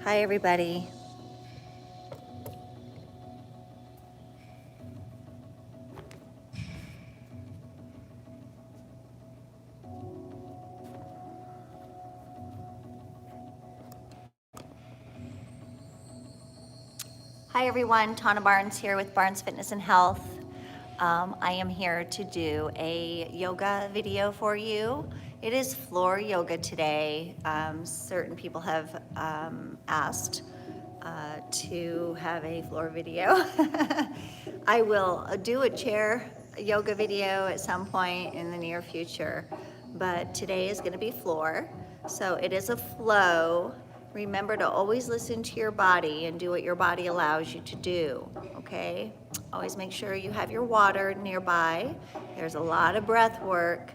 Hi, everybody. Hi, everyone. Tana Barnes here with Barnes Fitness and Health. I am here to do a yoga video for you. It is floor yoga today. Certain people have asked to have a floor video. I will do a chair yoga video at some point in the near future, but today is going to be floor. So it is a flow. Remember to always listen to your body and do what your body allows you to do, okay? Always make sure you have your water nearby. There's a lot of breath work,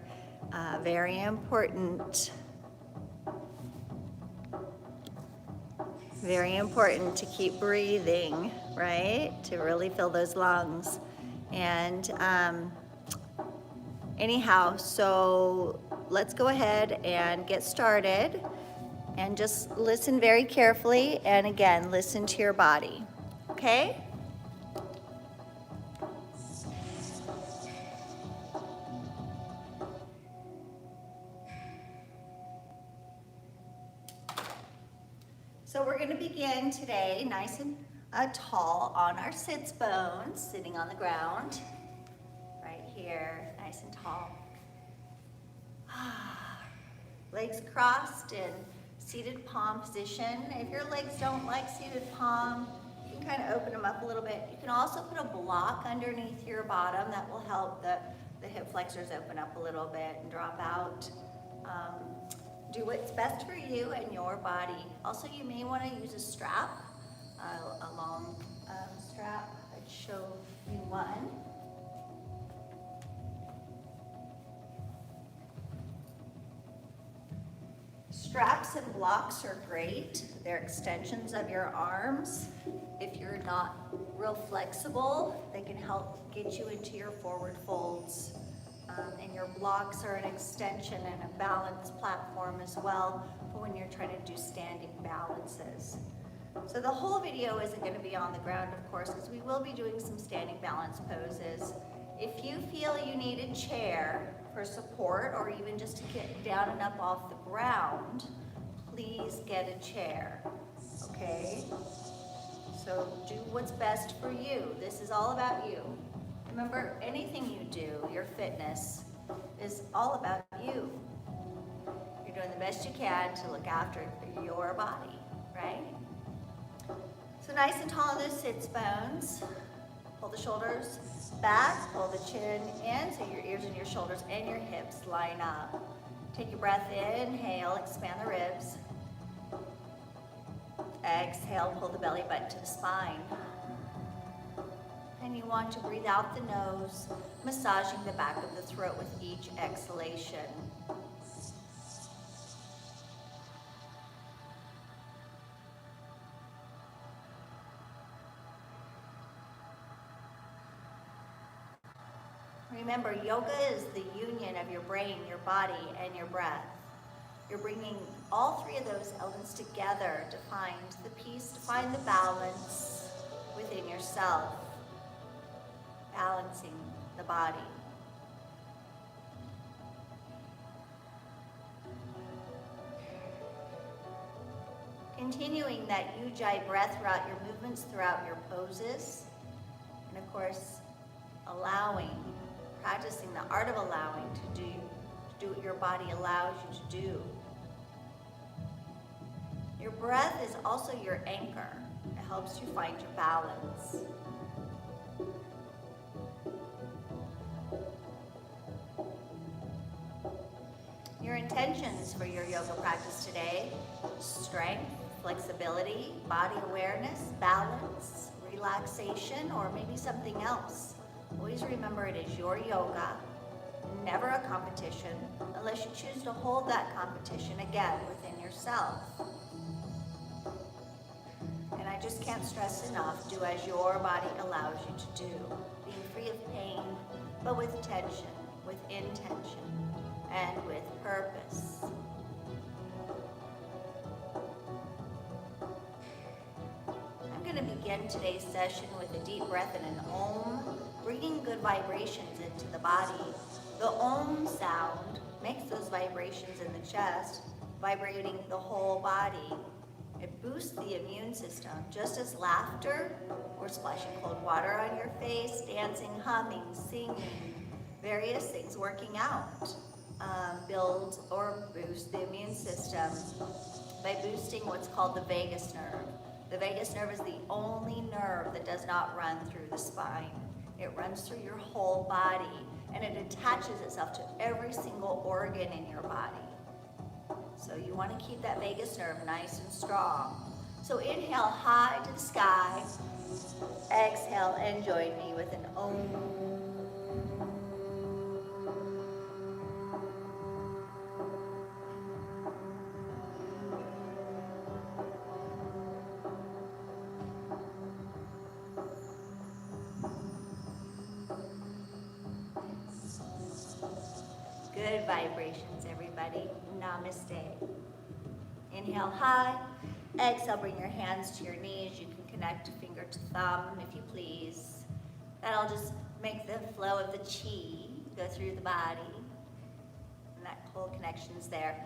very important. Very important to keep breathing, right? To really fill those lungs. And anyhow, so let's go ahead and get started. And just listen very carefully. And again, listen to your body, okay? So we're gonna begin today nice and tall on our sits bones, sitting on the ground, right here, nice and tall. Legs crossed in seated palm position. If your legs don't like seated palm, you can kind of open them up a little bit. You can also put a block underneath your bottom that will help the hip flexors open up a little bit and drop out. Do what's best for you and your body. Also, you may want to use a strap, a long strap. I'd show you one. Straps and blocks are great. They're extensions of your arms. If you're not real flexible, they can help get you into your forward folds. And your blocks are an extension and a balance platform as well for when you're trying to do standing balances. So the whole video isn't going to be on the ground, of course, because we will be doing some standing balance poses. If you feel you need a chair for support or even just to get down and up off the ground, please get a chair, okay? So do what's best for you. This is all about you. Remember, anything you do, your fitness, is all about you. You're doing the best you can to look after your body, right? So nice and tall on those sits bones. Pull the shoulders back, pull the chin in, so your ears and your shoulders and your hips line up. Take your breath in, inhale, expand the ribs. Exhale, pull the belly button to the spine. And you want to breathe out the nose, massaging the back of the throat with each exhalation. Remember, yoga is the union of your brain, your body, and your breath. You're bringing all three of those elements together to find the peace, to find the balance within yourself. Balancing the body. Continuing that Ujjayi breath throughout your movements, throughout your poses, and of course, practicing the art of allowing to do what your body allows you to do. Your breath is also your anchor. It helps you find your balance. Your intentions for your yoga practice today: strength, flexibility, body awareness, balance, relaxation, or maybe something else. Always remember it is your yoga, never a competition, unless you choose to hold that competition again within yourself. And I just can't stress enough, do as your body allows you to do, being free of pain, but with tension, with intention, and with purpose. begin today's session with a deep breath and an Om, bringing good vibrations into the body. The Om sound makes those vibrations in the chest, vibrating the whole body. It boosts the immune system, just as laughter or splashing cold water on your face, dancing, humming, singing, various things, working out, build or boost the immune system by boosting what's called the vagus nerve. The vagus nerve is the only nerve that does not run through the spine. It runs through your whole body, and it attaches itself to every single organ in your body. So you want to keep that vagus nerve nice and strong. So inhale high to the sky. Exhale and join me with an Om. Good vibrations, everybody. Namaste. Inhale high. Exhale, bring your hands to your knees. You can connect finger to thumb if you please. That'll just make the flow of the chi go through the body. And that whole connection's there.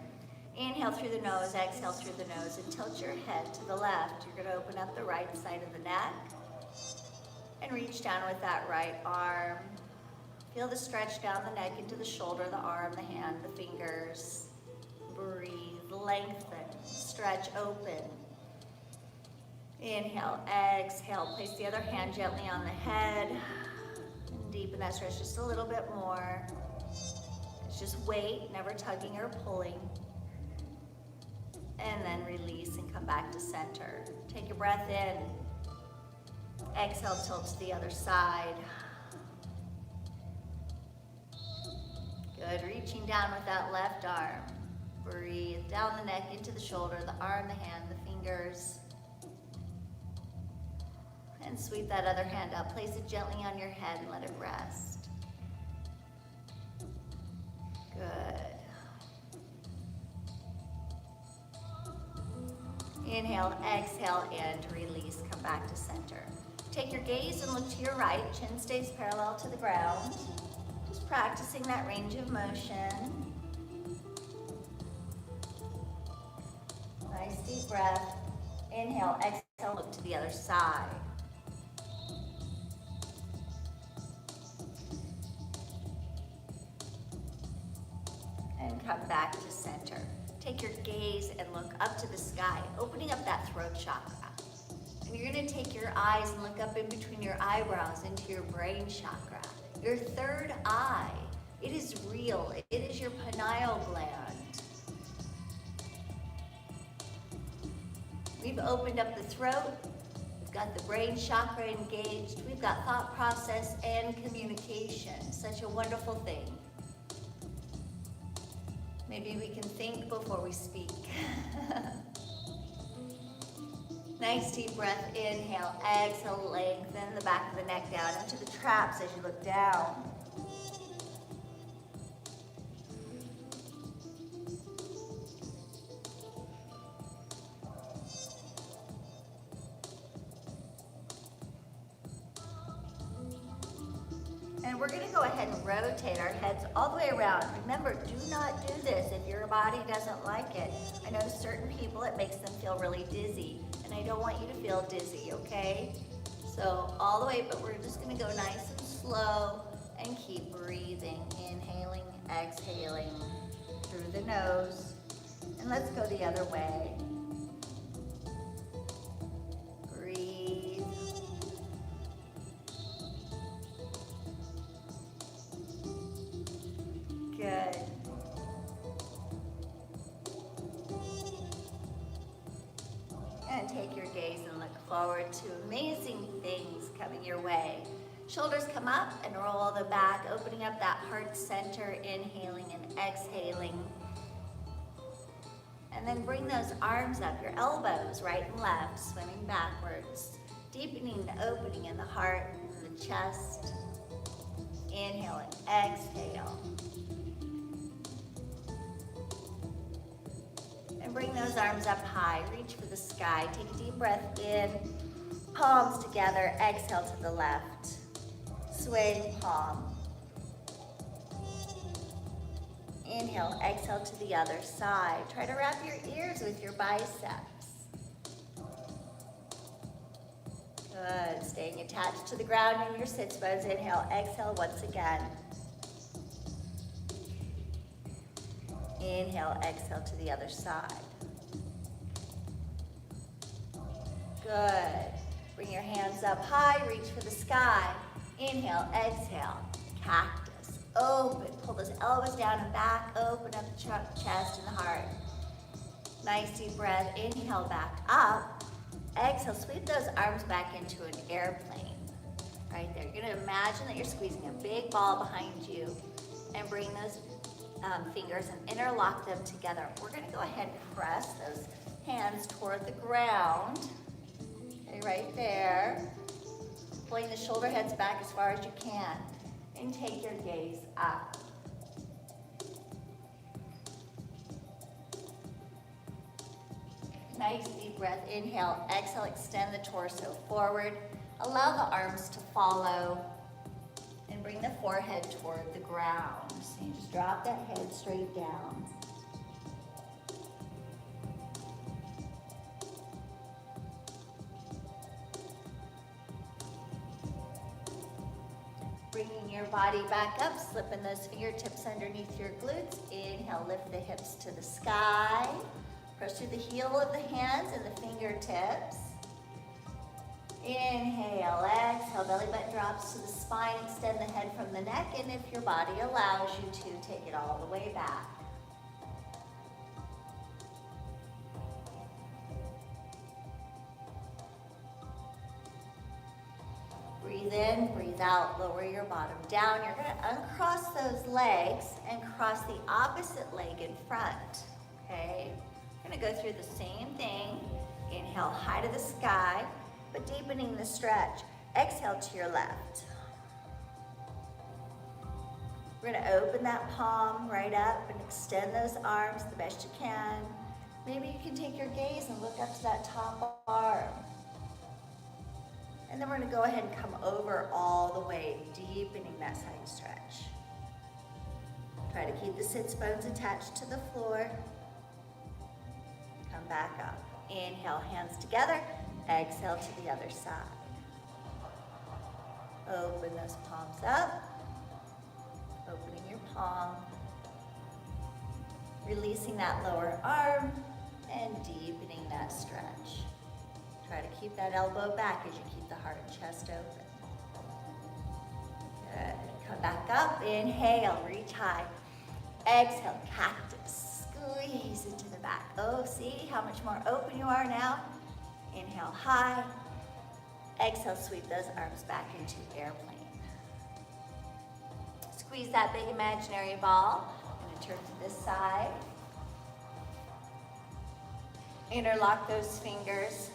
Inhale through the nose, exhale through the nose, and tilt your head to the left. You're going to open up the right side of the neck and reach down with that right arm. Feel the stretch down the neck into the shoulder, the arm, the hand, the fingers. Breathe, lengthen, stretch open. Inhale, exhale. Place the other hand gently on the head. And deepen that stretch just a little bit more. It's just weight, never tugging or pulling. And then release and come back to center. Take your breath in. Exhale, tilt to the other side. Good, reaching down with that left arm. Breathe down the neck into the shoulder, the arm, the hand, the fingers. And sweep that other hand up. Place it gently on your head and let it rest. Good. Inhale, exhale, and release. Come back to center. Take your gaze and look to your right. Chin stays parallel to the ground. Just practicing that range of motion. Nice deep breath. Inhale, exhale, look to the other side. And come back to center. Take your gaze and look up to the sky, opening up that throat chakra. And you're going to take your eyes and look up in between your eyebrows into your brain chakra. Your third eye. It is real. It is your pineal gland. We've opened up the throat. We've got the brain chakra engaged. We've got thought process and communication. Such a wonderful thing. Maybe we can think before we speak. Nice deep breath. Inhale, exhale, lengthen the back of the neck down into the traps as you look down. And we're going to go ahead and rotate our heads all the way around. Remember, do not do this if your body doesn't like it. I know certain people it makes them feel really dizzy, and I don't want you to feel dizzy, okay? So all the way, but we're just going to go nice and slow and keep breathing. Inhaling, exhaling through the nose. And let's go the other way. Breathe. Good. And take your gaze and look forward to amazing things coming your way. Shoulders come up and roll the back, opening up that heart center, inhaling and exhaling. And then bring those arms up, your elbows right and left, swimming backwards. Deepening the opening in the heart and the chest. Inhale and exhale. And bring those arms up high. Reach for the sky. Take a deep breath in. Palms together, exhale to the left. Swaying palm. Inhale, exhale to the other side. Try to wrap your ears with your biceps. Good, staying attached to the ground in your sits bones. Inhale, exhale once again. Inhale, exhale to the other side. Good. Bring your hands up high, reach for the sky. Inhale, exhale, cactus. Open, pull those elbows down and back, open up the chest and the heart. Nice deep breath, inhale back up. Exhale, sweep those arms back into an airplane. Right there, you're gonna imagine that you're squeezing a big ball behind you and bring those fingers and interlock them together. We're gonna go ahead and press those hands toward the ground. Okay, right there. Pulling the shoulder heads back as far as you can. And take your gaze up. Nice deep breath. Inhale, exhale, extend the torso forward. Allow the arms to follow. And bring the forehead toward the ground. So you just drop that head straight down. Bringing your body back up, slipping those fingertips underneath your glutes. Inhale, lift the hips to the sky. Press through the heel of the hands and the fingertips. Inhale, exhale, belly button drops to the spine. Extend the head from the neck, and if your body allows you to, take it all the way back. Breathe in, breathe out, lower your bottom down. You're gonna uncross those legs and cross the opposite leg in front, okay? We're gonna go through the same thing. Inhale, high to the sky, but deepening the stretch. Exhale to your left. We're gonna open that palm right up and extend those arms the best you can. Maybe you can take your gaze and look up to that top arm. And then we're gonna go ahead and come over all the way, deepening that side stretch. Try to keep the sits bones attached to the floor. Come back up. Inhale, hands together. Exhale to the other side. Open those palms up. Opening your palm. Releasing that lower arm and deepening that stretch. Try to keep that elbow back as you keep the heart and chest open. Good. Come back up. Inhale, reach high. Exhale, cactus. Squeeze into the back. Oh, see how much more open you are now? Inhale, high. Exhale, sweep those arms back into airplane. Squeeze that big imaginary ball. I'm going to turn to this side. Interlock those fingers.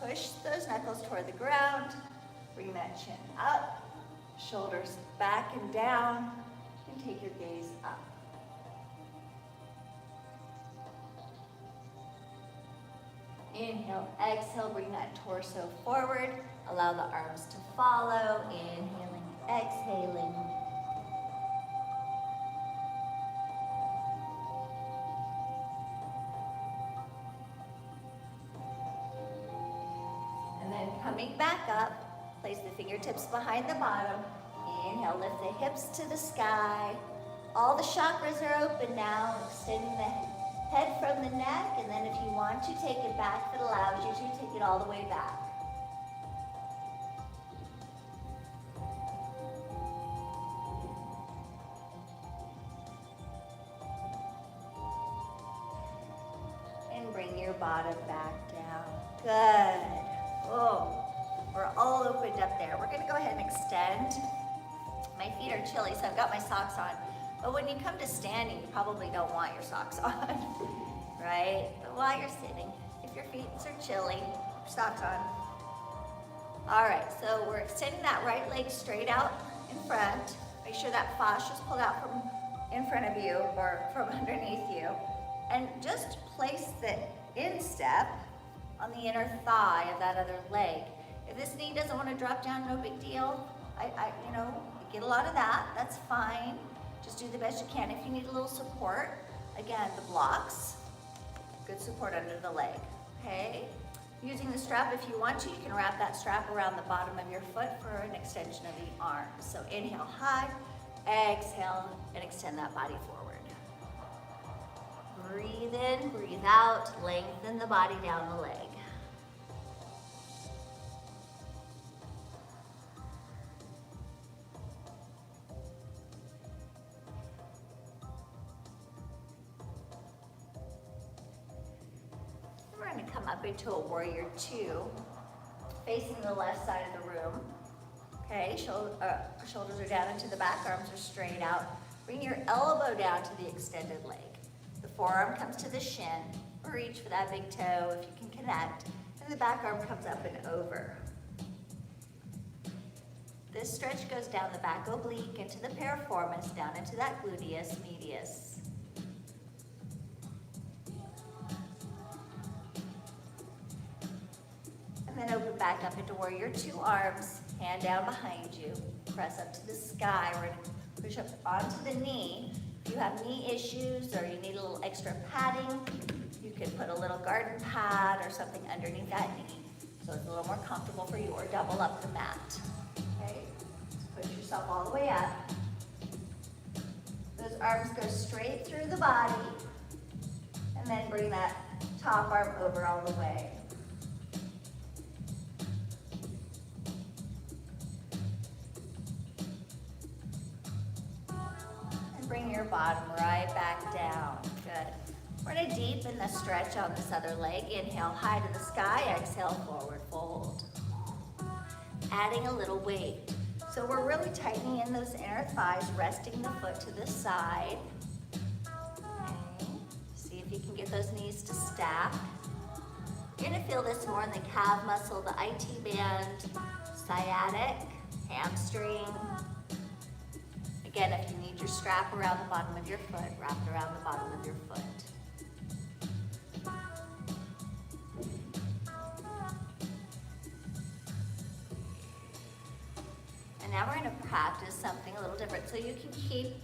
Push those knuckles toward the ground. Bring that chin up. Shoulders back and down. And take your gaze up. Inhale, exhale, bring that torso forward. Allow the arms to follow. Inhaling, exhaling. And then coming back up, place the fingertips behind the bottom. Inhale, lift the hips to the sky. All the chakras are open now, extending the head from the neck, and then if you want to, take it back. If it allows you to, take it all the way back. And bring your bottom back down. Good. Oh, we're all opened up there. We're gonna go ahead and extend. My feet are chilly, so I've got my socks on. But when you come to standing, you probably don't want your socks on, right? But while you're sitting, if your feet are chilly, socks on. All right, so we're extending that right leg straight out in front. Make sure that fascia is pulled out from in front of you or from underneath you. And just place the instep on the inner thigh of that other leg. If this knee doesn't want to drop down, no big deal. You know, get a lot of that, that's fine. Just do the best you can. If you need a little support, again, the blocks, good support under the leg, okay? Using the strap, if you want to, you can wrap that strap around the bottom of your foot for an extension of the arm. So inhale high, exhale, and extend that body forward. Breathe in, breathe out, lengthen the body down the leg. We're going to come up into a warrior two, facing the left side of the room. Okay, shoulders are down into the back, arms are straight out. Bring your elbow down to the extended leg. The forearm comes to the shin, or reach for that big toe if you can connect, and the back arm comes up and over. This stretch goes down the back oblique into the piriformis, down into that gluteus medius. And then open back up into warrior two, arms, hand down behind you, press up to the sky. We're going to push up onto the knee. If you have knee issues or you need a little extra padding, you can put a little garden pad or something underneath that knee so it's a little more comfortable for you, or double up the mat. Okay, push yourself all the way up. Those arms go straight through the body, and then bring that top arm over all the way. Bring your bottom right back down. Good. We're going to deepen the stretch on this other leg. Inhale high to the sky, exhale forward fold. Adding a little weight. So we're really tightening in those inner thighs, resting the foot to the side. Okay. See if you can get those knees to stack. You're going to feel this more in the calf muscle, the IT band, sciatic, hamstring. Again, if you need your strap around the bottom of your foot, wrap it around the bottom of your foot. And now we're going to practice something a little different. So you can keep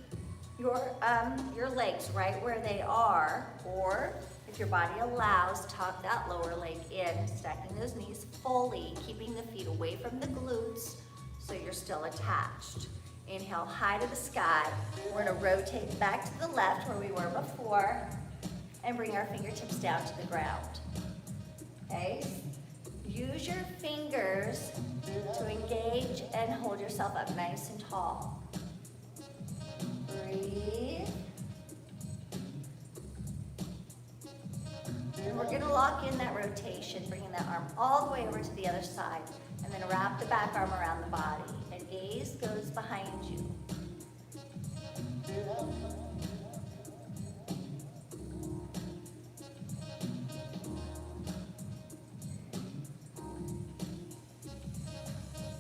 your legs right where they are, or if your body allows, tuck that lower leg in, stacking those knees fully, keeping the feet away from the glutes so you're still attached. Inhale high to the sky. We're going to rotate back to the left where we were before and bring our fingertips down to the ground. Okay? Use your fingers to engage and hold yourself up nice and tall. Breathe. And we're going to lock in that rotation, bringing that arm all the way over to the other side. And then wrap the back arm around the body. And gaze goes behind you.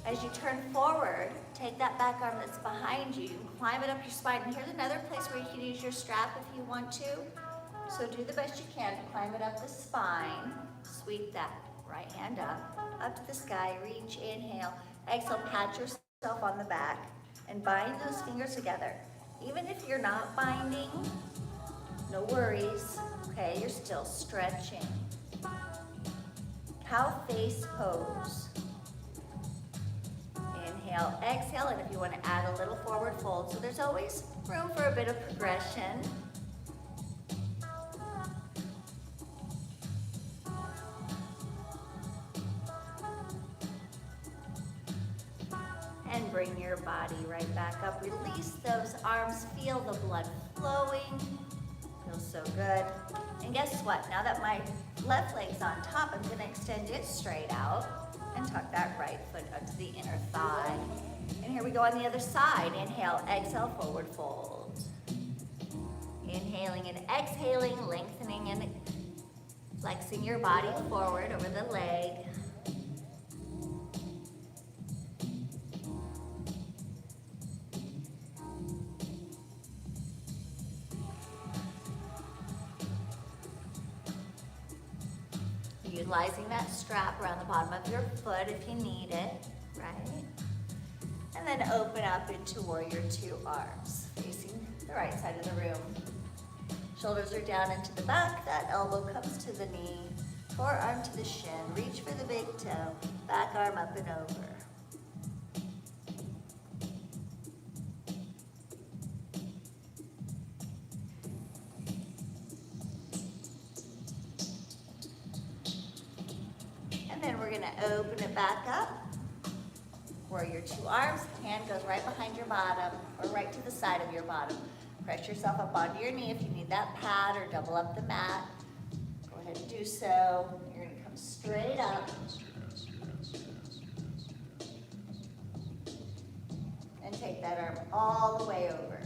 As you turn forward, take that back arm that's behind you, climb it up your spine. And here's another place where you can use your strap if you want to. So do the best you can to climb it up the spine. Sweep that right hand up to the sky, reach, inhale, exhale, pat yourself on the back, and bind those fingers together. Even if you're not binding, no worries, okay, you're still stretching. Cow face pose. Inhale, exhale, and if you want to add a little forward fold, so there's always room for a bit of progression. And bring your body right back up. Release those arms. Feel the blood flowing. Feels so good. And guess what? Now that my left leg's on top, I'm going to extend it straight out and tuck that right foot up to the inner thigh. And here we go on the other side. Inhale, exhale, forward fold. Inhaling and exhaling, lengthening and flexing your body forward over the leg. utilizing that strap around the bottom of your foot if you need it, right? And then open up into warrior two, arms facing the right side of the room. Shoulders are down into the back, that elbow comes to the knee, forearm to the shin, reach for the big toe, back arm up and over. And then we're gonna open it back up. Warrior two, arms, hand goes right behind your bottom or right to the side of your bottom. Press yourself up onto your knee if you need that pad or double up the mat. Go ahead and do so. You're gonna come straight up. And take that arm all the way over.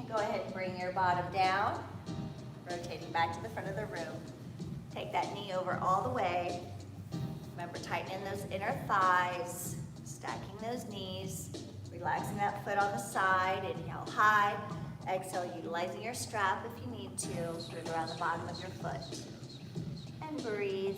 Go ahead and bring your bottom down, rotating back to the front of the room. Take that knee over all the way. Remember, tightening those inner thighs, stacking those knees, relaxing that foot on the side. Inhale high, exhale, utilizing your strap if you need to. Move around the bottom of your foot. And breathe.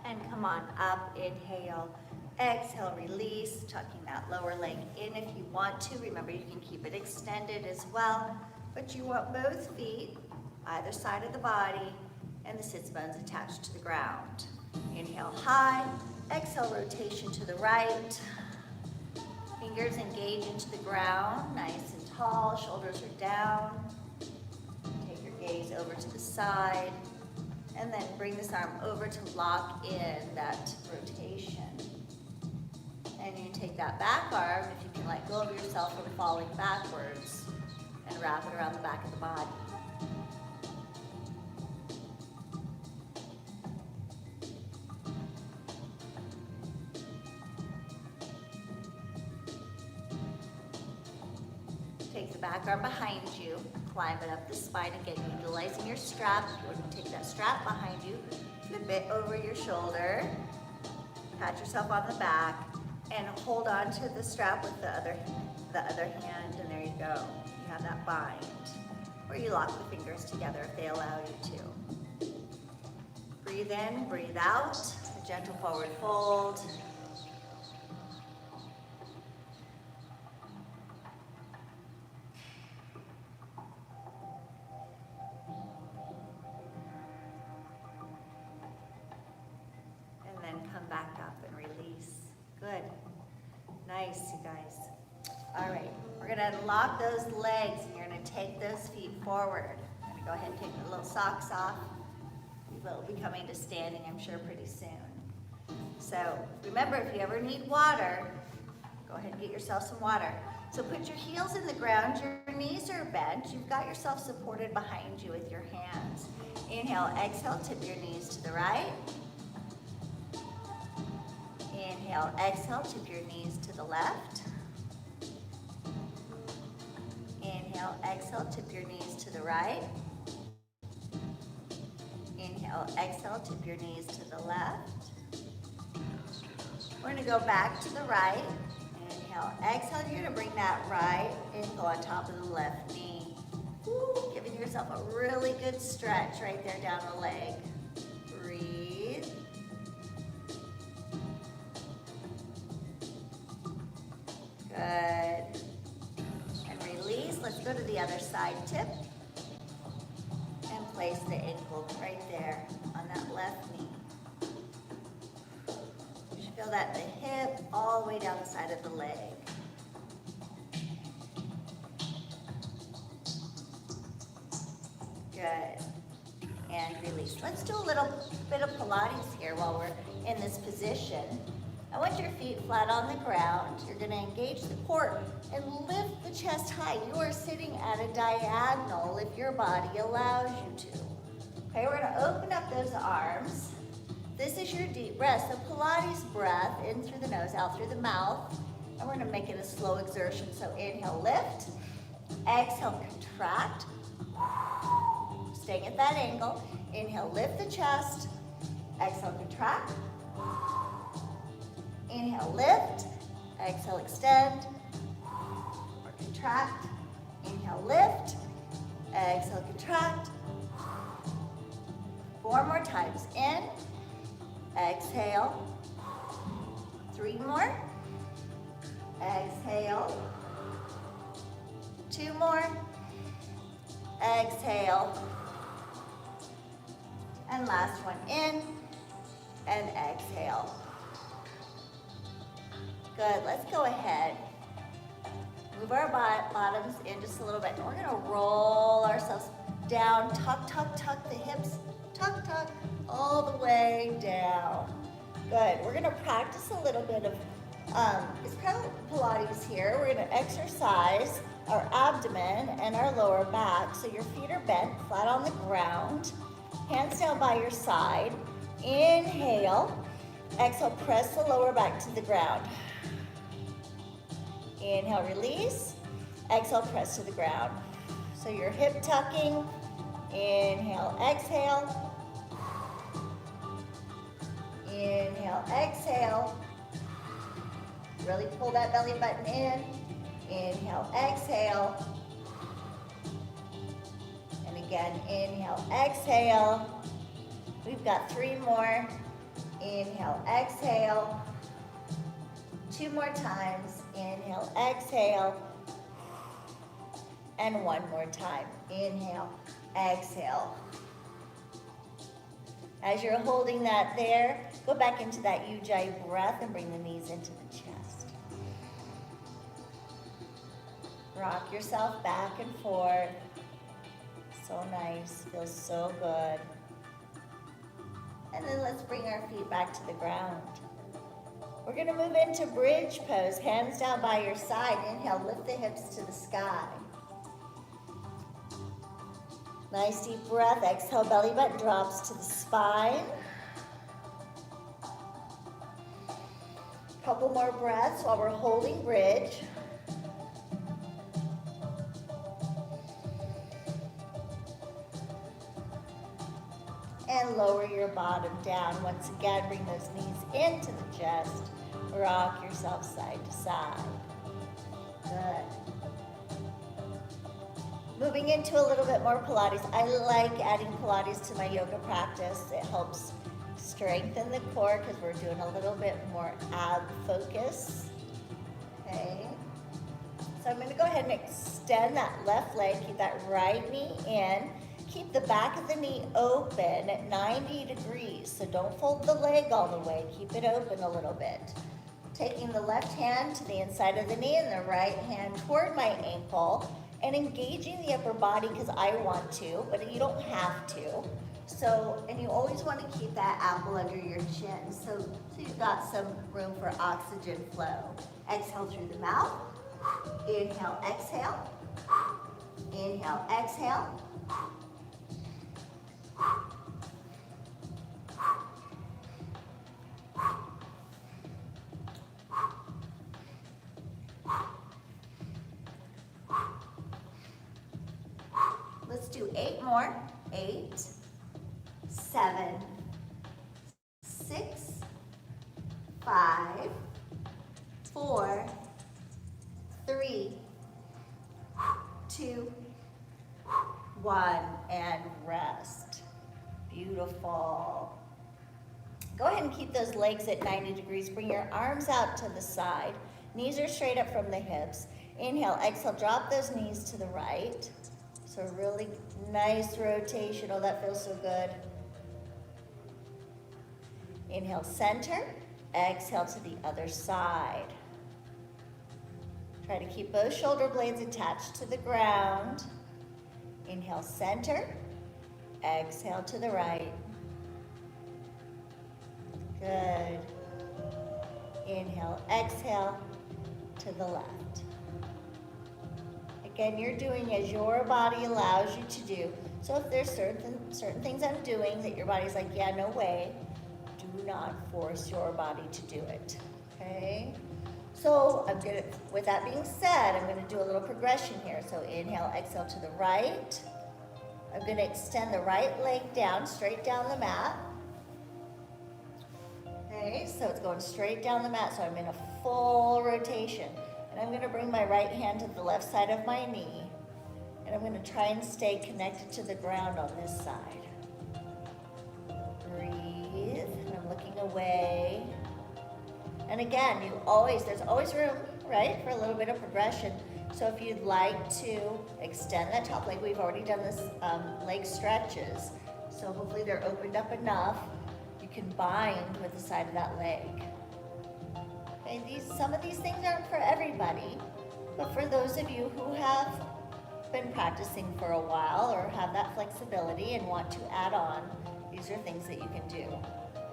And come on up, inhale, exhale, release, tucking that lower leg in if you want to. Remember, you can keep it extended as well, but you want both feet either side of the body and the sits bones attached to the ground. Inhale high, exhale, rotation to the right. Fingers engage into the ground, nice and tall, shoulders are down. Take your gaze over to the side. And then bring this arm over to lock in that rotation. And you take that back arm, if you can let go of yourself from falling backwards, and wrap it around the back of the body. Take the back arm behind you. Climb it up the spine again, utilizing your strap. You want to take that strap behind you, a bit over your shoulder. Pat yourself on the back and hold on to the strap with the other hand, and there you go. You have that bind. Or you lock the fingers together if they allow you to. Breathe in, breathe out, a gentle forward fold. Back up and release. Good. Nice, you guys. All right, we're gonna lock those legs and you're gonna take those feet forward. I'm gonna go ahead and take the little socks off. We'll be coming to standing, I'm sure, pretty soon. So remember, if you ever need water, go ahead and get yourself some water. So put your heels in the ground, your knees are bent. You've got yourself supported behind you with your hands. Inhale, exhale, tip your knees to the right. Inhale, exhale, tip your knees to the left. Inhale, exhale, tip your knees to the right. Inhale, exhale, tip your knees to the left. We're gonna go back to the right. Inhale, exhale, you're gonna bring that right ankle on top of the left knee. Woo, giving yourself a really good stretch right there down the leg. Breathe. Good. And release. Let's go to the other side tip. And place the ankle right there on that left knee. You should feel that in the hip, all the way down the side of the leg. Good. And release. Let's do a little bit of Pilates here while we're in this position. I want your feet flat on the ground. You're gonna engage the core and lift the chest high. You are sitting at a diagonal if your body allows you to. Okay, we're gonna open up those arms. This is your deep breath. So Pilates breath, in through the nose, out through the mouth. And we're gonna make it a slow exertion. So inhale, lift. Exhale, contract. Staying at that angle. Inhale, lift the chest. Exhale, contract. Inhale, lift. Exhale, extend. Or contract. Inhale, lift. Exhale, contract. 4 more times. In. Exhale. 3 more. Exhale. 2 more. Exhale. And last one, in and exhale. Good, let's go ahead. Move our bottoms in just a little bit. And we're gonna roll ourselves down, tuck, tuck, tuck the hips, tuck, tuck, all the way down. Good, we're gonna practice a little bit of, it's kind of like Pilates here. We're gonna exercise our abdomen and our lower back. So your feet are bent, flat on the ground. Hands down by your side. Inhale. Exhale, press the lower back to the ground. Inhale, release. Exhale, press to the ground. So you're hip tucking. Inhale, exhale. Inhale, exhale. Really pull that belly button in. Inhale, exhale. And again, inhale, exhale. We've got 3 more. Inhale, exhale. 2 more times. Inhale, exhale. And 1 more time. Inhale, exhale. As you're holding that there, go back into that Ujjayi breath and bring the knees into the chest. Rock yourself back and forth. So nice, feels so good. And then let's bring our feet back to the ground. We're gonna move into bridge pose, hands down by your side. Inhale, lift the hips to the sky. Nice deep breath, exhale, belly button drops to the spine. Couple more breaths while we're holding bridge. And lower your bottom down. Once again, bring those knees into the chest. Rock yourself side to side. Good. Moving into a little bit more Pilates. I like adding Pilates to my yoga practice. It helps strengthen the core because we're doing a little bit more ab focus. Okay. So I'm going to go ahead and extend that left leg. Keep that right knee in. Keep the back of the knee open at 90 degrees. So don't fold the leg all the way. Keep it open a little bit. Taking the left hand to the inside of the knee and the right hand toward my ankle and engaging the upper body because I want to, but you don't have to. So, and you always want to keep that apple under your chin. So you've got some room for oxygen flow. Exhale through the mouth. Inhale, exhale. Inhale, exhale. Let's do 8 more. 8, 7, 6, 5, 4, 3, 2, 1, and rest. Beautiful. Go ahead and keep those legs at 90 degrees. Bring your arms out to the side. Knees are straight up from the hips. Inhale, exhale, drop those knees to the right. So really nice rotation. Oh, that feels so good. Inhale, center. Exhale to the other side. Try to keep both shoulder blades attached to the ground. Inhale, center. Exhale to the right. Good. Inhale, exhale to the left. Again, you're doing as your body allows you to do. So if there's certain things I'm doing that your body's like, yeah, no way, do not force your body to do it, okay? So with that being said, I'm gonna do a little progression here. So inhale, exhale to the right. I'm gonna extend the right leg down, straight down the mat. Okay, so it's going straight down the mat, so I'm in a full rotation. And I'm gonna bring my right hand to the left side of my knee, and I'm gonna try and stay connected to the ground on this side. Breathe, and I'm looking away. And again, there's always room, right, for a little bit of progression. So if you'd like to extend that top leg, we've already done this leg stretches. So hopefully they're opened up enough. You can bind with the side of that leg. Okay, some of these things aren't for everybody, but for those of you who have been practicing for a while or have that flexibility and want to add on, these are things that you can do,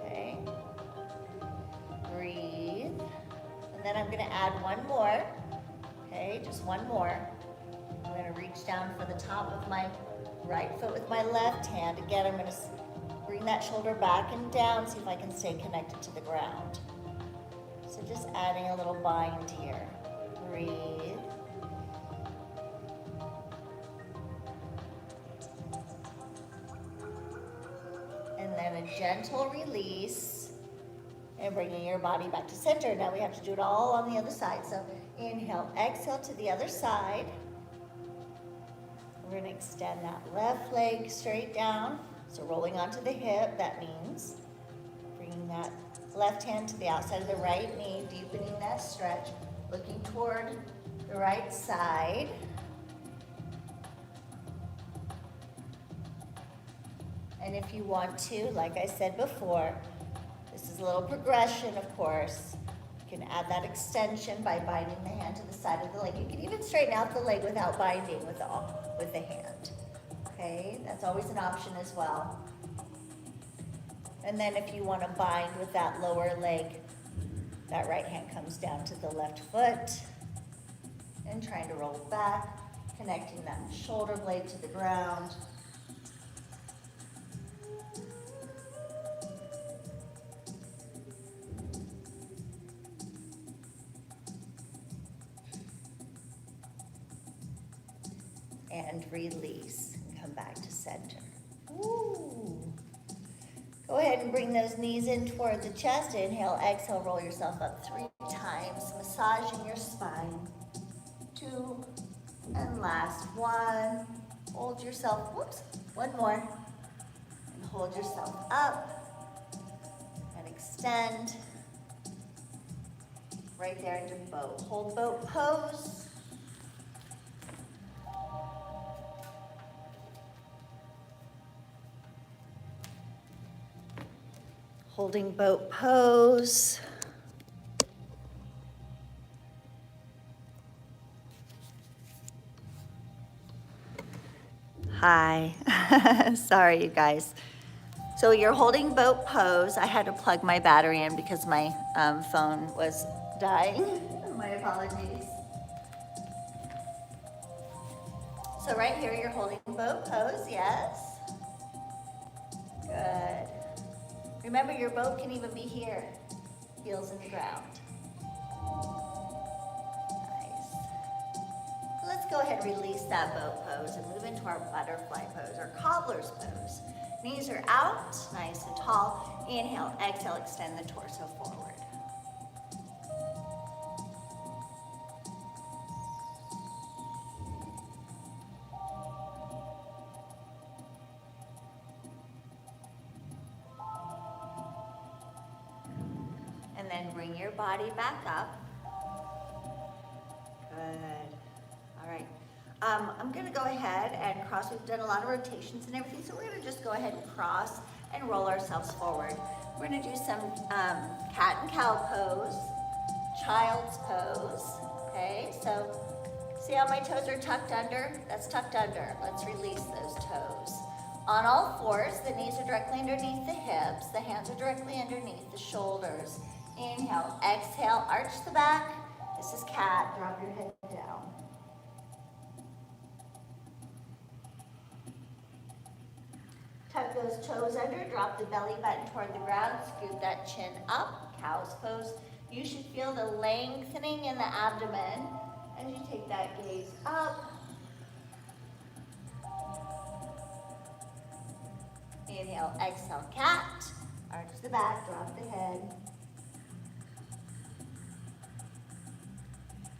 okay? Breathe, and then I'm gonna add one more, okay, just one more. I'm gonna reach down for the top of my right foot with my left hand. Again, I'm gonna bring that shoulder back and down, see if I can stay connected to the ground. So just adding a little bind here. Breathe. And then a gentle release and bringing your body back to center. Now we have to do it all on the other side. So inhale, exhale to the other side. We're gonna extend that left leg straight down. So rolling onto the hip, that means bringing that left hand to the outside of the right knee, deepening that stretch, looking toward the right side. And if you want to, like I said before, this is a little progression, of course. You can add that extension by binding the hand to the side of the leg. You can even straighten out the leg without binding with the hand. Okay, that's always an option as well. And then if you want to bind with that lower leg, that right hand comes down to the left foot and trying to roll back, connecting that shoulder blade to the ground. And release and come back to center. Ooh. Go ahead and bring those knees in toward the chest. Inhale, exhale, roll yourself up 3 times, massaging your spine. 2, and last 1. Hold yourself, whoops, 1 more. And hold yourself up and extend. Right there into boat. Hold boat pose. Holding boat pose. Hi, sorry you guys. So you're holding boat pose. I had to plug my battery in because my phone was dying. My apologies. So right here you're holding boat pose, yes. Good. Remember, your boat can even be here, heels in the ground. Nice. Let's go ahead and release that boat pose and move into our butterfly pose, or cobbler's pose. Knees are out, nice and tall. Inhale, exhale, extend the torso forward. And then bring your body back up. Good. All right. I'm going to go ahead and cross. We've done a lot of rotations and everything, so we're going to just go ahead and cross and roll ourselves forward. We're going to do some cat and cow pose, child's pose. Okay, so see how my toes are tucked under? That's tucked under. Let's release those toes. On all fours, the knees are directly underneath the hips. The hands are directly underneath the shoulders. Inhale, exhale, arch the back. This is cat, drop your head down. Tuck those toes under, drop the belly button toward the ground, scoop that chin up, cow's pose. You should feel the lengthening in the abdomen as you take that gaze up. Inhale, exhale, cat. Arch the back, drop the head.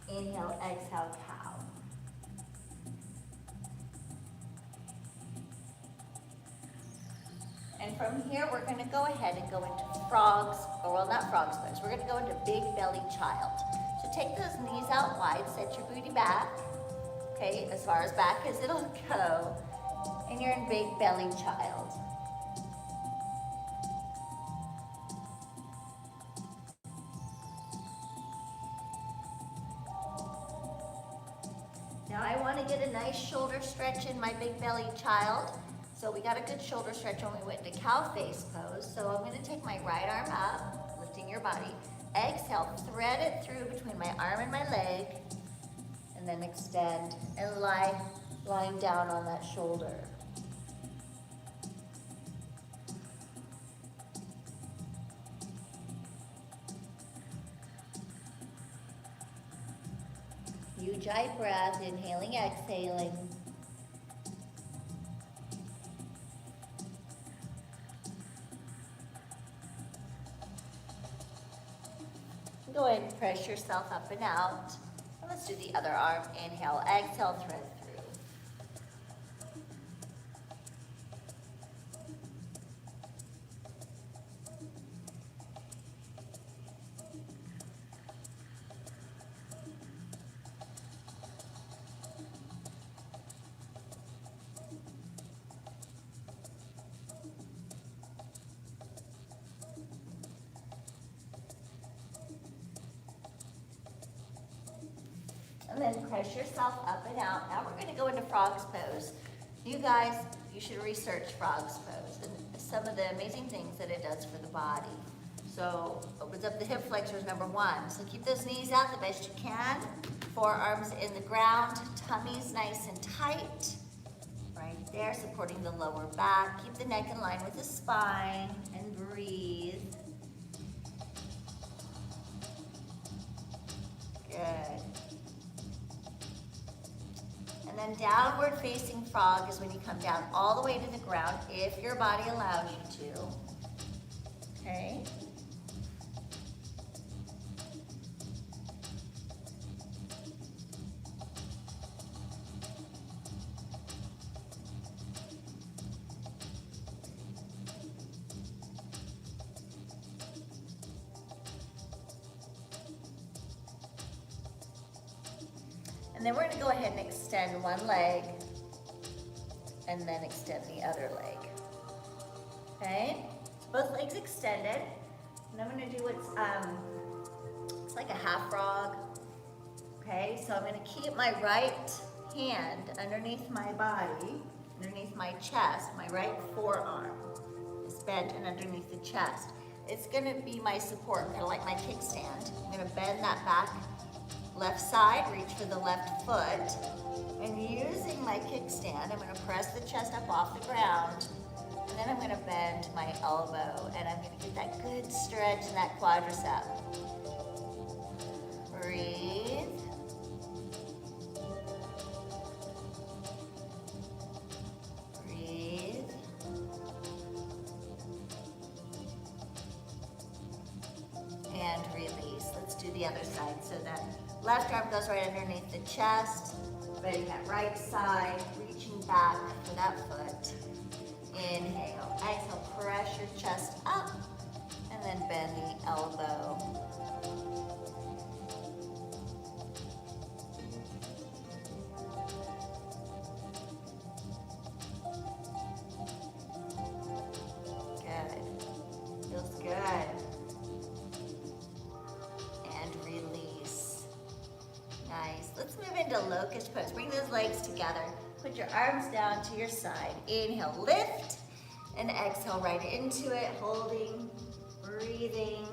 Inhale, exhale, cow. And from here, we're gonna go ahead and go into frogs, or well, not frogs, but we're gonna go into big belly child. So take those knees out wide, set your booty back, okay, as far as back as it'll go, and you're in big belly child. Now I wanna get a nice shoulder stretch in my big belly child. So we got a good shoulder stretch when we went into cow face pose. So I'm gonna take my right arm up, lifting your body. Exhale, thread it through between my arm and my leg, and then extend and lying down on that shoulder. Ujjayi breath, inhaling, exhaling. Go ahead and press yourself up and out. And let's do the other arm. Inhale, exhale, thread through. And then press yourself up and out. Now we're gonna go into frog's pose. You guys, you should research frog's pose and some of the amazing things that it does for the body. So opens up the hip flexors, number one. So keep those knees out the best you can. Forearms in the ground, tummy's nice and tight. Right there, supporting the lower back. Keep the neck in line with the spine and breathe. Good. And then downward facing frog is when you come down all the way to the ground, if your body allows you to. Okay? And then we're going to go ahead and extend one leg and then extend the other leg. Okay? So both legs extended. And I'm going to do what's it's like a half frog. Okay? So I'm going to keep my right hand underneath my body, underneath my chest. My right forearm is bent and underneath the chest. It's going to be my support, kind of like my kickstand. I'm going to bend that back. Left side, reach for the left foot, and using my kickstand, I'm going to press the chest up off the ground, and then I'm going to bend my elbow, and I'm going to get that good stretch in that quadricep. Breathe. Breathe. And release. Let's do the other side so that left arm goes right underneath the chest, bending that right side, reaching back for that foot. Inhale, exhale, press your chest up, and then bend the elbow. Good. Feels good. Let's move into locust pose. Bring those legs together. Put your arms down to your side. Inhale, lift, and exhale right into it, holding, breathing.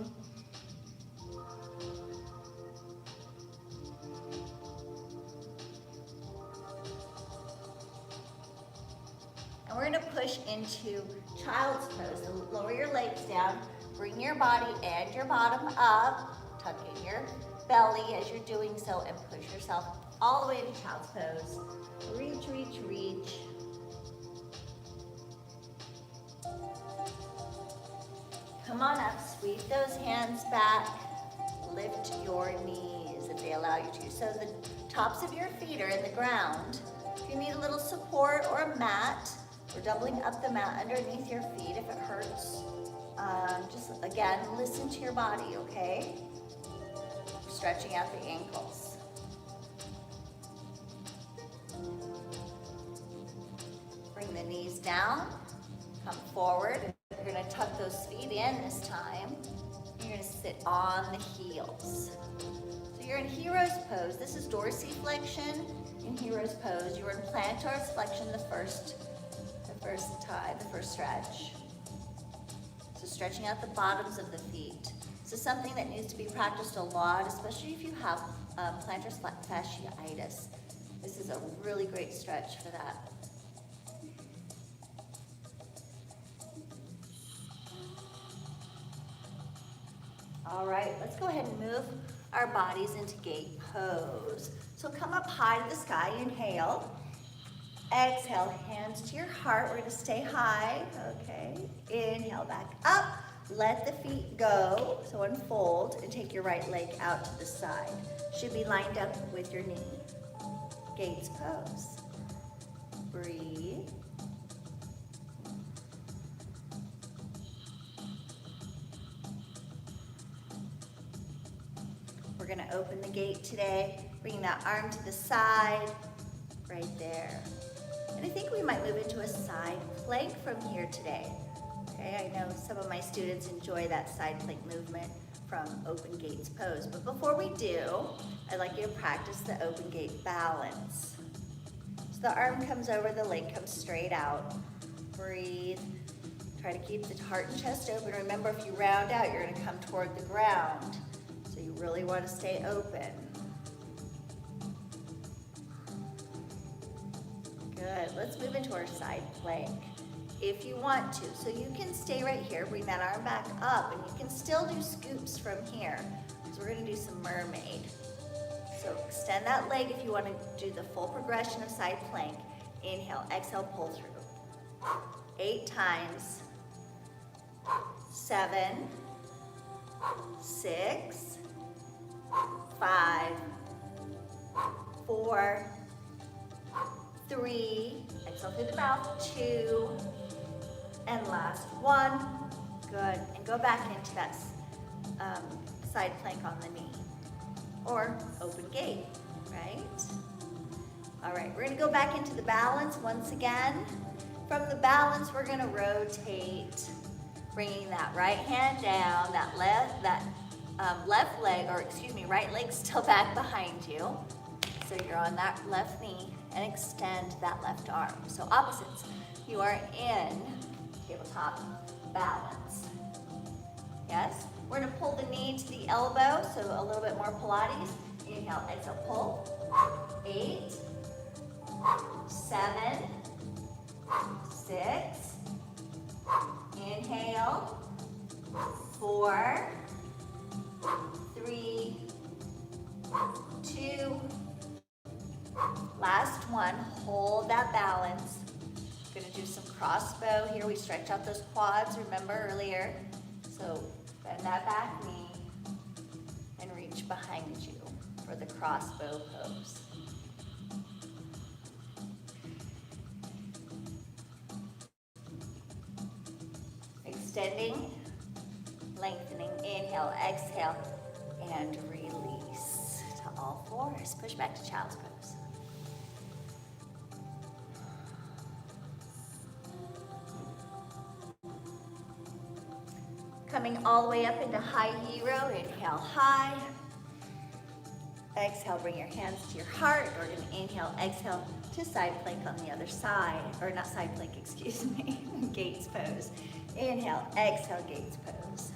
we're gonna push into child's pose. So lower your legs down, bring your body and your bottom up, tuck in your belly as you're doing so, and push yourself all the way to child's pose. Reach, reach, reach. Come on up, sweep those hands back, lift your knees if they allow you to. So the tops of your feet are in the ground. If you need a little support or a mat, we're doubling up the mat underneath your feet if it hurts. Just again, listen to your body, okay? Stretching out the ankles. Bring the knees down, come forward. You're gonna tuck those feet in this time. You're gonna sit on the heels. So you're in hero's pose. This is dorsiflexion in hero's pose. You were in plantar flexion the first stretch. So stretching out the bottoms of the feet. This is something that needs to be practiced a lot, especially if you have plantar fasciitis. This is a really great stretch for that. All right, let's go ahead and move our bodies into gate pose. So come up high to the sky, inhale. Exhale, hands to your heart. We're gonna stay high, okay? Inhale, back up. Let the feet go. So unfold and take your right leg out to the side. Should be lined up with your knee. Gates pose. Breathe. We're gonna open the gate today. Bring that arm to the side, right there. And I think we might move into a side plank from here today. Okay, I know some of my students enjoy that side plank movement from open gates pose. But before we do, I'd like you to practice the open gate balance. So the arm comes over, the leg comes straight out. Breathe. Try to keep the heart and chest open. Remember, if you round out, you're gonna come toward the ground. So you really want to stay open. Good, let's move into our side plank if you want to. So you can stay right here, bring that arm back up, and you can still do scoops from here. So we're gonna do some mermaid. So extend that leg if you want to do the full progression of side plank. Inhale, exhale, pull through. 8 times. 7, 6, 5, 4, 3, exhale through the mouth, 2, and last 1. Good, and go back into that side plank on the knee, or open gate, right? All right, we're gonna go back into the balance once again. From the balance, we're gonna rotate, bringing that right hand down, that left leg, or excuse me, right leg still back behind you. So you're on that left knee, and extend that left arm. So opposites. You are in tabletop balance. Yes? We're gonna pull the knee to the elbow, so a little bit more Pilates. Inhale, exhale, pull. 8, 7, 6, inhale, 4, 3, 2, last one, hold that balance. We're gonna do some crossbow here. We stretch out those quads, remember earlier? So bend that back knee and reach behind you for the crossbow pose. Extending, lengthening, inhale, exhale, and release to all fours. Push back to child's pose. Coming all the way up into high hero, inhale high. Exhale, bring your hands to your heart. We're gonna inhale, exhale to side plank on the other side, or not side plank, excuse me, gates pose. Inhale, exhale, gates pose.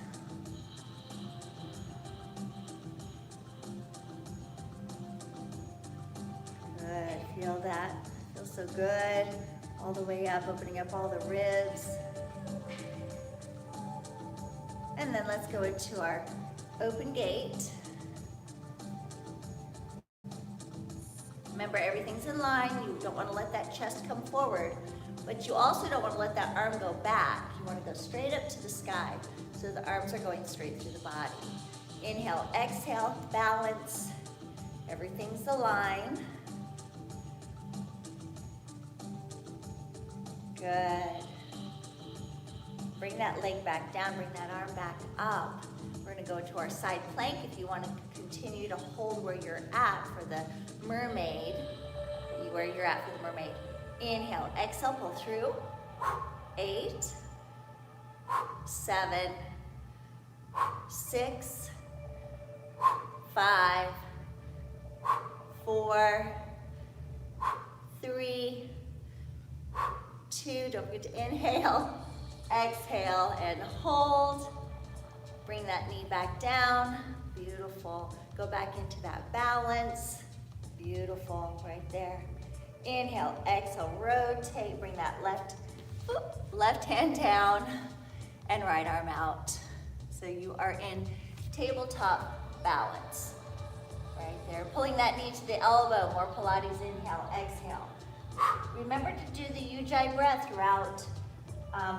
Good, feel that, feels so good. All the way up, opening up all the ribs. And then let's go into our open gate. Remember, everything's in line. You don't want to let that chest come forward, but you also don't want to let that arm go back. You want to go straight up to the sky, so the arms are going straight through the body. Inhale, exhale, balance. Everything's aligned. Good. Bring that leg back down, bring that arm back up. We're gonna go into our side plank. If you wanna continue to hold where you're at for the mermaid, where you're at for the mermaid. Inhale, exhale, pull through. 8, 7, 6, 5, 4, 3, 2, don't forget to inhale, exhale, and hold. Bring that knee back down, beautiful. Go back into that balance, beautiful, right there. Inhale, exhale, rotate, bring that left hand down and right arm out. So you are in tabletop balance, right there. Pulling that knee to the elbow, more Pilates, inhale, exhale. Remember to do the Ujjayi breath throughout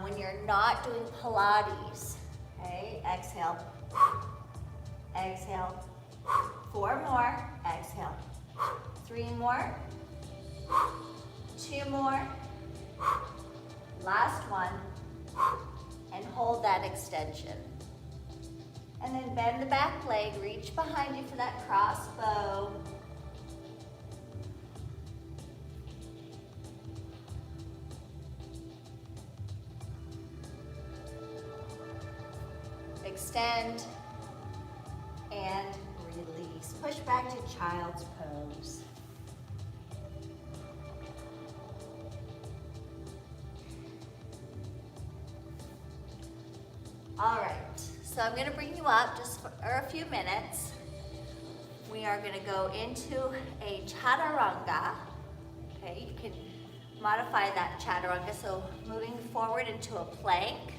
when you're not doing Pilates, okay? Exhale, exhale. 4 more, exhale. 3 more, 2 more. Last one, and hold that extension. And then bend the back leg, reach behind you for that crossbow. Extend and release. Push back to child's pose. All right, so I'm gonna bring you up just for a few minutes. We are gonna go into a Chaturanga. Okay, you can modify that Chaturanga, so moving forward into a plank.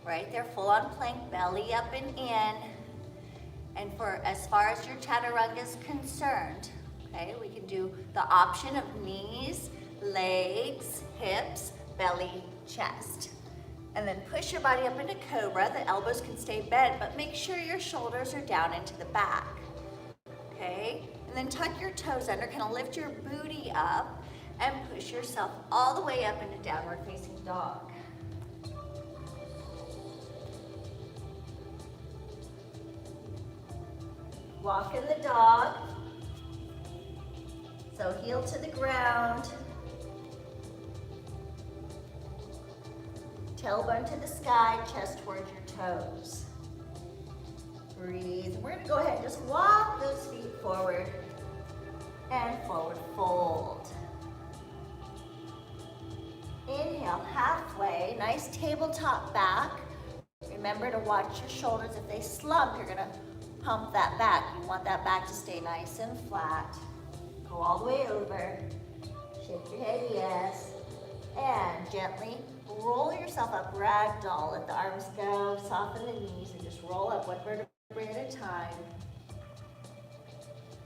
Right there, full on plank, belly up and in. And for as far as your Chaturanga is concerned, okay, we can do the option of knees, legs, hips, belly, chest. And then push your body up into Cobra. The elbows can stay bent, but make sure your shoulders are down into the back, okay? And then tuck your toes under, kind of lift your booty up and push yourself all the way up into downward facing dog. Walk in the dog. So heel to the ground. Tailbone to the sky, chest towards your toes. Breathe. We're gonna go ahead and just walk those feet forward and forward fold. Inhale, halfway, nice tabletop back. Remember to watch your shoulders. If they slump, you're gonna pump that back. You want that back to stay nice and flat. Go all the way over. Shake your head, yes. And gently roll yourself up, ragdoll. Let the arms go, soften the knees, and just roll up one vertebrae at a time.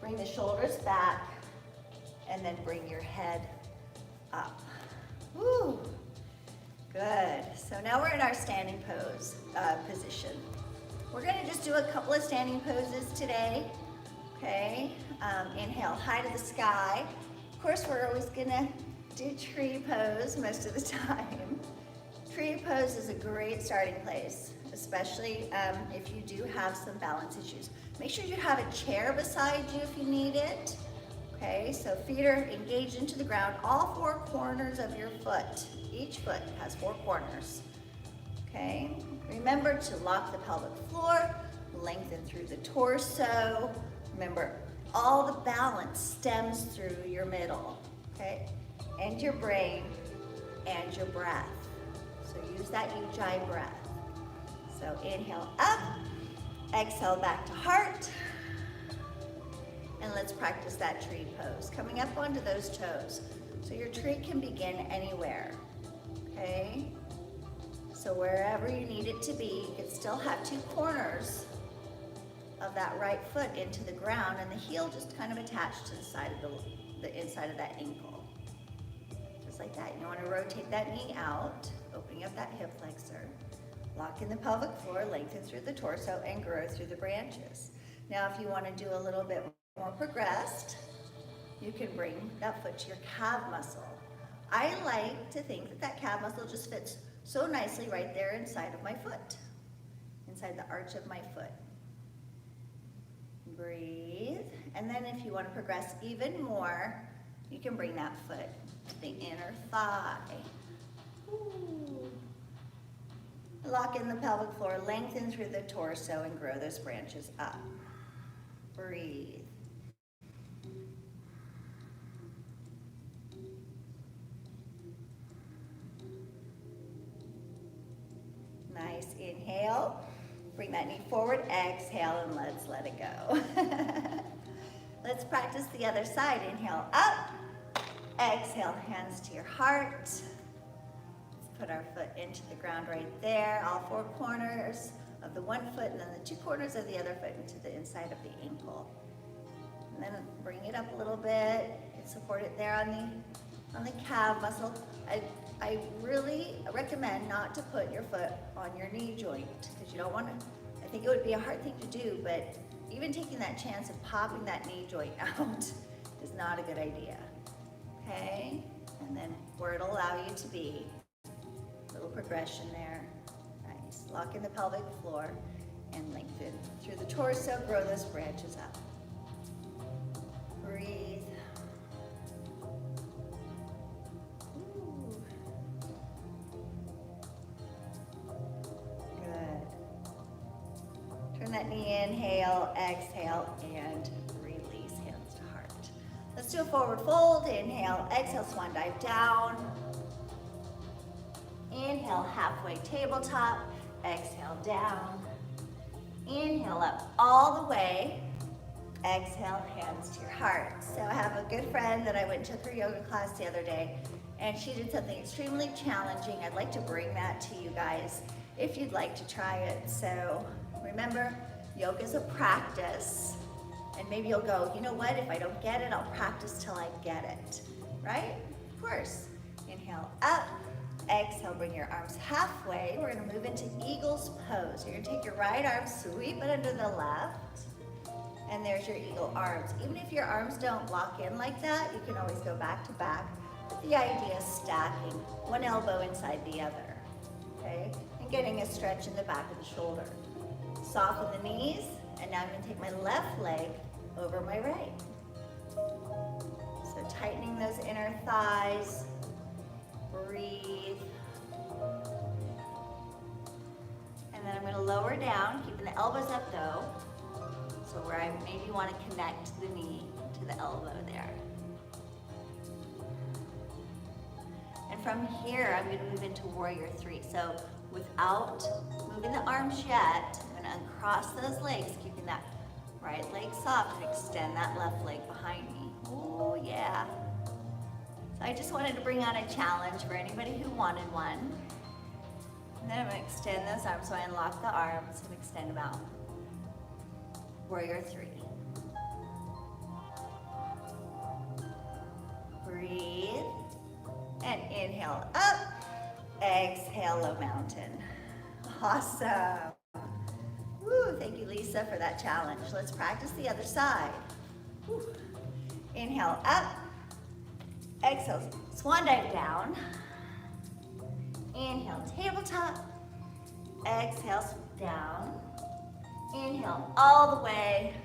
Bring the shoulders back, and then bring your head up. Woo! Good. So now we're in our standing pose position. We're gonna just do a couple of standing poses today, okay? Inhale, high to the sky. Of course, we're always gonna do tree pose most of the time. Tree pose is a great starting place, especially if you do have some balance issues. Make sure you have a chair beside you if you need it. Okay, so feet are engaged into the ground, all 4 corners of your foot. Each foot has 4 corners. Okay, remember to lock the pelvic floor, lengthen through the torso. Remember, all the balance stems through your middle, okay? And your brain and your breath. So use that Ujjayi breath. So inhale up, exhale back to heart. And let's practice that tree pose. Coming up onto those toes. So your tree can begin anywhere, okay? So wherever you need it to be, you can still have two corners of that right foot into the ground and the heel just kind of attached to the side of the inside of that ankle. Just like that. You want to rotate that knee out, opening up that hip flexor. Lock in the pelvic floor, lengthen through the torso, and grow through the branches. Now if you want to do a little bit more progressed, you can bring that foot to your calf muscle. I like to think that that calf muscle just fits so nicely right there inside of my foot, inside the arch of my foot. Breathe, and then if you want to progress even more, you can bring that foot to the inner thigh. Ooh. Lock in the pelvic floor, lengthen through the torso, and grow those branches up. Breathe. Nice, inhale. Bring that knee forward, exhale, and let's let it go. Let's practice the other side. Inhale up, exhale, hands to your heart. Let's put our foot into the ground right there, all four corners of the one foot, and then the two corners of the other foot into the inside of the ankle. And then bring it up a little bit, and support it there on the calf muscle. I really recommend not to put your foot on your knee joint because you don't want to, I think it would be a hard thing to do, but even taking that chance of popping that knee joint out is not a good idea, okay? And then where it'll allow you to be, little progression there. Nice, lock in the pelvic floor and lengthen through the torso, grow those branches up. Breathe. That knee, inhale, exhale, and release, hands to heart. Let's do a forward fold. Inhale, exhale, swan dive down. Inhale, halfway tabletop. Exhale, down. Inhale, up all the way. Exhale, hands to your heart. So I have a good friend that I went to her yoga class the other day, and she did something extremely challenging. I'd like to bring that to you guys if you'd like to try it. So remember, yoga is a practice, and maybe you'll go, you know what, if I don't get it, I'll practice till I get it, right? Of course. Inhale up, exhale, bring your arms halfway. We're gonna move into Eagle's Pose. You're gonna take your right arm, sweep it under the left, and there's your eagle arms. Even if your arms don't lock in like that, you can always go back to back. But the idea is stacking one elbow inside the other, okay? And getting a stretch in the back of the shoulder. Soften the knees, and now I'm going to take my left leg over my right. So tightening those inner thighs, breathe. And then I'm going to lower down, keeping the elbows up though, so where I maybe want to connect the knee to the elbow there. And from here, I'm going to move into Warrior 3. So without moving the arms yet, I'm going to uncross those legs, keeping that right leg soft, and extend that left leg behind me. Oh yeah. So I just wanted to bring on a challenge for anybody who wanted one. And then I'm going to extend those arms, so I unlock the arms and extend them out. Warrior 3. Breathe. And inhale up. Exhale, low mountain. Awesome. Woo, thank you, Lisa, for that challenge. Let's practice the other side. Woo. Inhale up. Exhale, swan dive down. Inhale, tabletop. Exhale, down. Inhale all the way.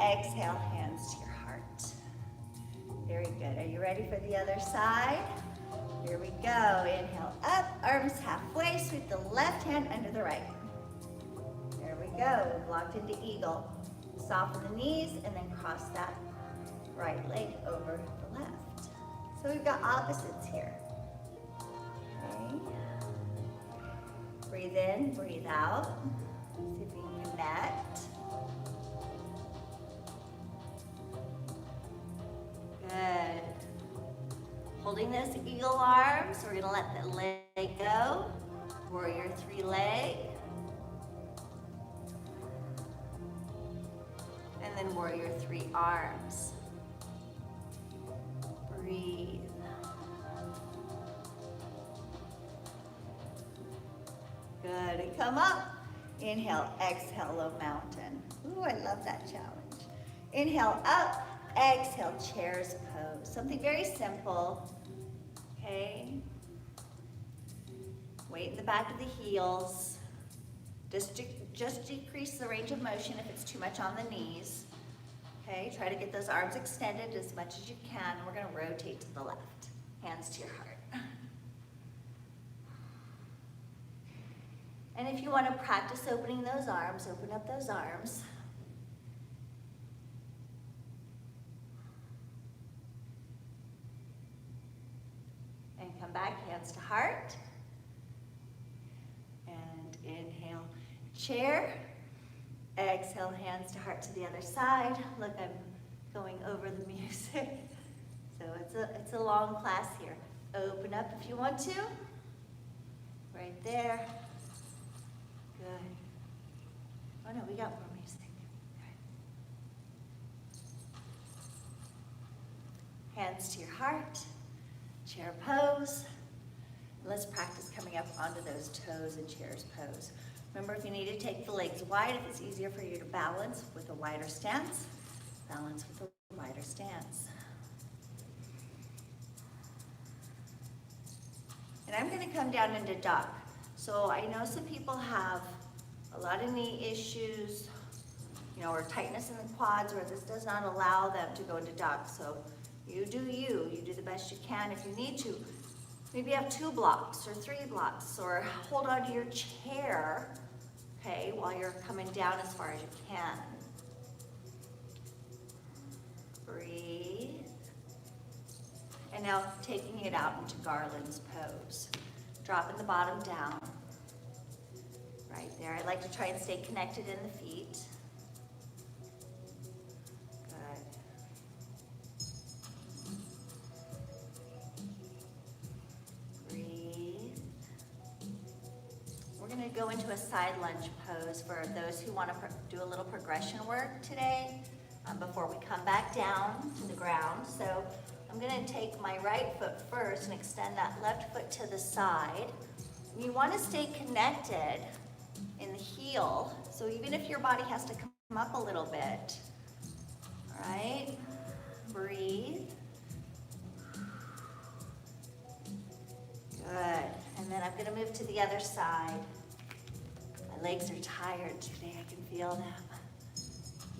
Exhale, hands to your heart. Very good. Are you ready for the other side? Here we go. Inhale up, arms halfway, sweep the left hand under the right. There we go. We've locked into eagle. Soften the knees and then cross that right leg over the left. So we've got opposites here. Okay. Breathe in, breathe out. See if we can connect. Good. holding those eagle arms. We're gonna let the leg go. Warrior 3 leg. And then warrior 3 arms. Breathe. Good, and come up. Inhale, exhale, low mountain. Ooh, I love that challenge. Inhale, up, exhale, chair's pose. Something very simple, okay? Weight in the back of the heels. Just decrease the range of motion if it's too much on the knees. Okay, try to get those arms extended as much as you can. We're gonna rotate to the left. Hands to your heart. And if you want to practice opening those arms, open up those arms. And come back, hands to heart. And inhale, chair. Exhale, hands to heart to the other side. Look, I'm going over the music. So it's a long class here. Open up if you want to. Right there. Good. Oh no, we got more music. Okay. Hands to your heart. Chair pose. Let's practice coming up onto those toes in chair's pose. Remember, if you need to take the legs wide, if it's easier for you to balance with a wider stance, balance with a wider stance. And I'm going to come down into duck. So I know some people have a lot of knee issues, or tightness in the quads, where this does not allow them to go into duck. So you do the best you can. If you need to, maybe have 2 blocks or 3 blocks, or hold on to your chair, okay, while you're coming down as far as you can. Breathe. And now taking it out into Garland's pose. Dropping the bottom down. Right there. I like to try and stay connected in the feet. Good. Breathe. We're going to go into a side lunge pose for those who want to do a little progression work today before we come back down to the ground. So I'm going to take my right foot first and extend that left foot to the side. You want to stay connected in the heel, so even if your body has to come up a little bit, all right? Breathe. Good. And then I'm going to move to the other side. My legs are tired today. I can feel them.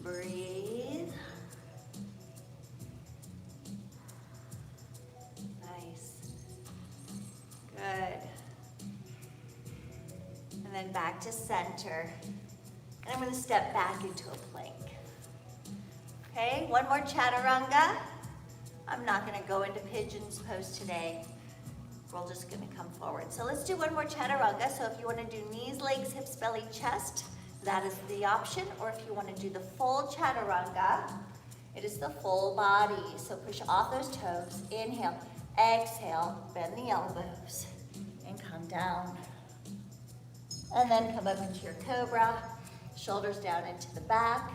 Breathe. Nice. Good. And then back to center. And I'm going to step back into a plank. Okay, one more chaturanga. I'm not going to go into pigeon's pose today. We're just going to come forward. So let's do one more chaturanga. So if you want to do knees, legs, hips, belly, chest, that is the option. Or if you want to do the full chaturanga, it is the full body. So push off those toes. Inhale, exhale, bend the elbows, and come down. And then come up into your cobra, shoulders down into the back,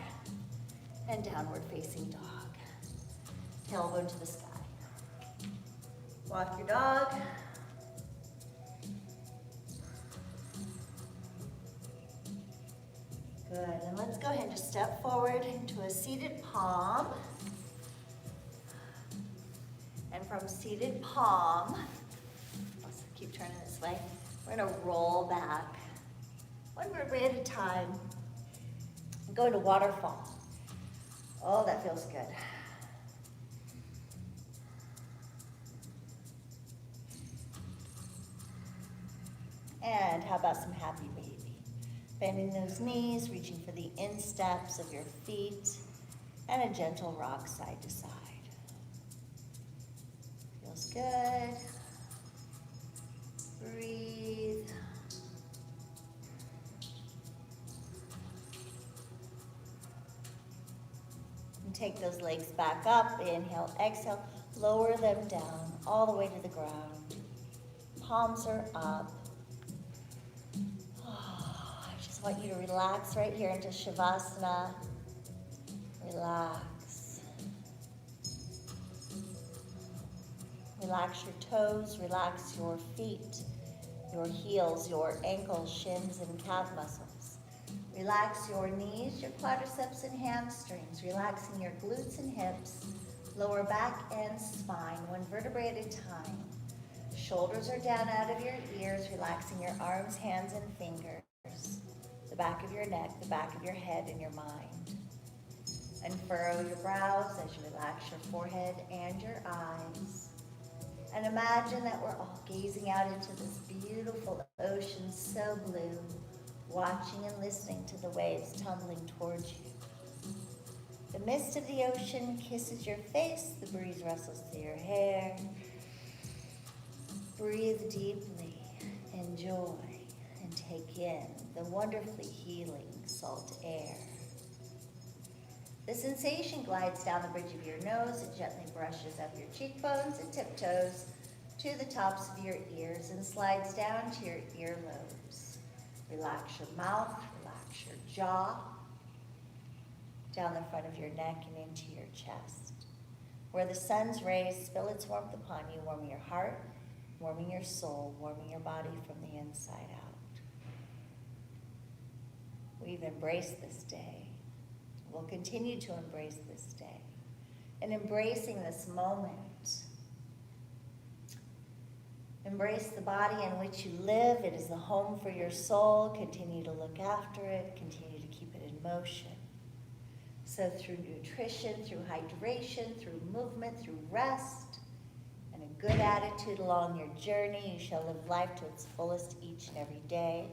and downward facing dog. Tailbone to the sky. Walk your dog. Good, and let's go ahead and just step forward into a seated palm. And from seated palm, let's keep turning this way, we're gonna roll back. One vertebrae at a time. And go into waterfall. Oh, that feels good. And how about some happy baby? Bending those knees, reaching for the insteps of your feet, and a gentle rock side to side. Feels good. Breathe. And take those legs back up. Inhale, exhale. Lower them down all the way to the ground. Palms are up. Oh, I just want you to relax right here into Savasana. Relax. Relax your toes, relax your feet, your heels, your ankles, shins, and calf muscles. Relax your knees, your quadriceps and hamstrings, relaxing your glutes and hips, lower back and spine, one vertebrae at a time. Shoulders are down out of your ears, relaxing your arms, hands, and fingers, the back of your neck, the back of your head, and your mind. Unfurrow your brows as you relax your forehead and your eyes. And imagine that we're all gazing out into this beautiful ocean, so blue, watching and listening to the waves tumbling towards you. The mist of the ocean kisses your face, the breeze rustles through your hair. Breathe deeply, enjoy, and take in the wonderfully healing salt air. The sensation glides down the bridge of your nose, it gently brushes up your cheekbones and tiptoes to the tops of your ears and slides down to your earlobes. Relax your mouth, relax your jaw, down the front of your neck and into your chest, where the sun's rays spill its warmth upon you, warming your heart, warming your soul, warming your body from the inside out. We've embraced this day. We'll continue to embrace this day. And embracing this moment, embrace the body in which you live. It is the home for your soul. Continue to look after it. Continue to keep it in motion. So through nutrition, through hydration, through movement, through rest, and a good attitude along your journey, you shall live life to its fullest each and every day.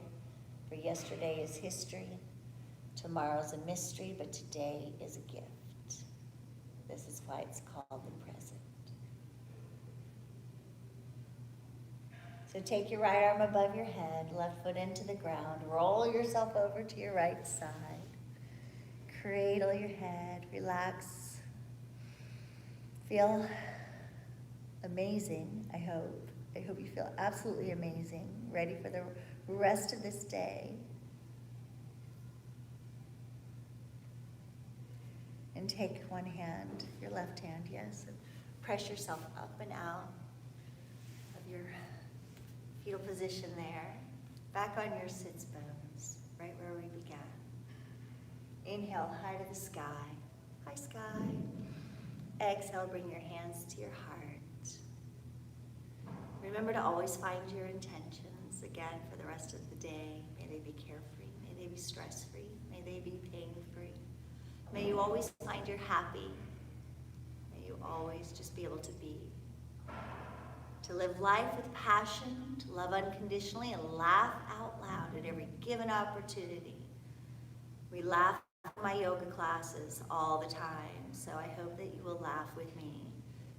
For yesterday is history. Tomorrow's a mystery, but today is a gift. This is why it's called the present. So take your right arm above your head, left foot into the ground, roll yourself over to your right side, cradle your head, relax, feel amazing, I hope. I hope you feel absolutely amazing, ready for the rest of this day. And take one hand, your left hand, yes, and press yourself up and out of your fetal position there, back on your sits bones, right where we began. Inhale, high to the sky, high sky. Exhale, bring your hands to your heart. Remember to always find your intentions, again, for the rest of the day. May they be carefree, may they be stress-free, may they be pain-free. May you always find you're happy. May you always just be able to be. To live life with passion, to love unconditionally, and laugh out loud at every given opportunity. We laugh in my yoga classes all the time, so I hope that you will laugh with me.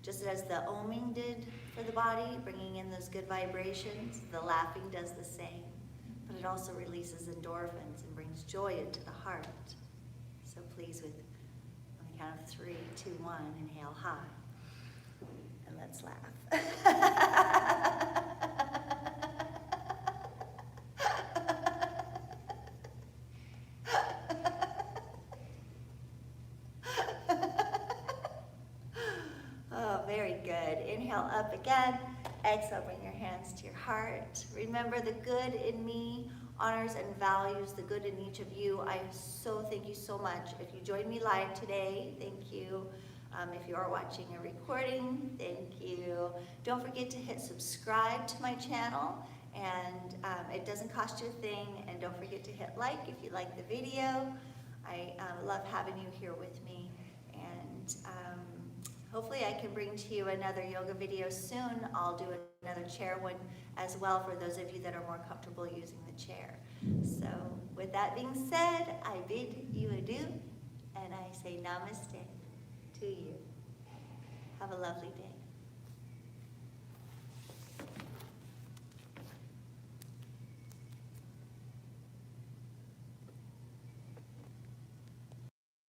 Just as the oming did for the body, bringing in those good vibrations, the laughing does the same. But it also releases endorphins and brings joy into the heart. So please, with on the count of 3, 2, 1, inhale high. And let's laugh. Oh, very good. Inhale up again. Exhale, bring your hands to your heart. Remember, the good in me honors and values the good in each of you. I so thank you so much. If you joined me live today, thank you. If you are watching a recording, thank you. Don't forget to hit subscribe to my channel, and it doesn't cost you a thing. And don't forget to hit like if you like the video. I love having you here with me, and hopefully I can bring to you another yoga video soon. I'll do another chair one as well for those of you that are more comfortable using the chair. So with that being said, I bid you adieu, and I say namaste to you. Have a lovely day.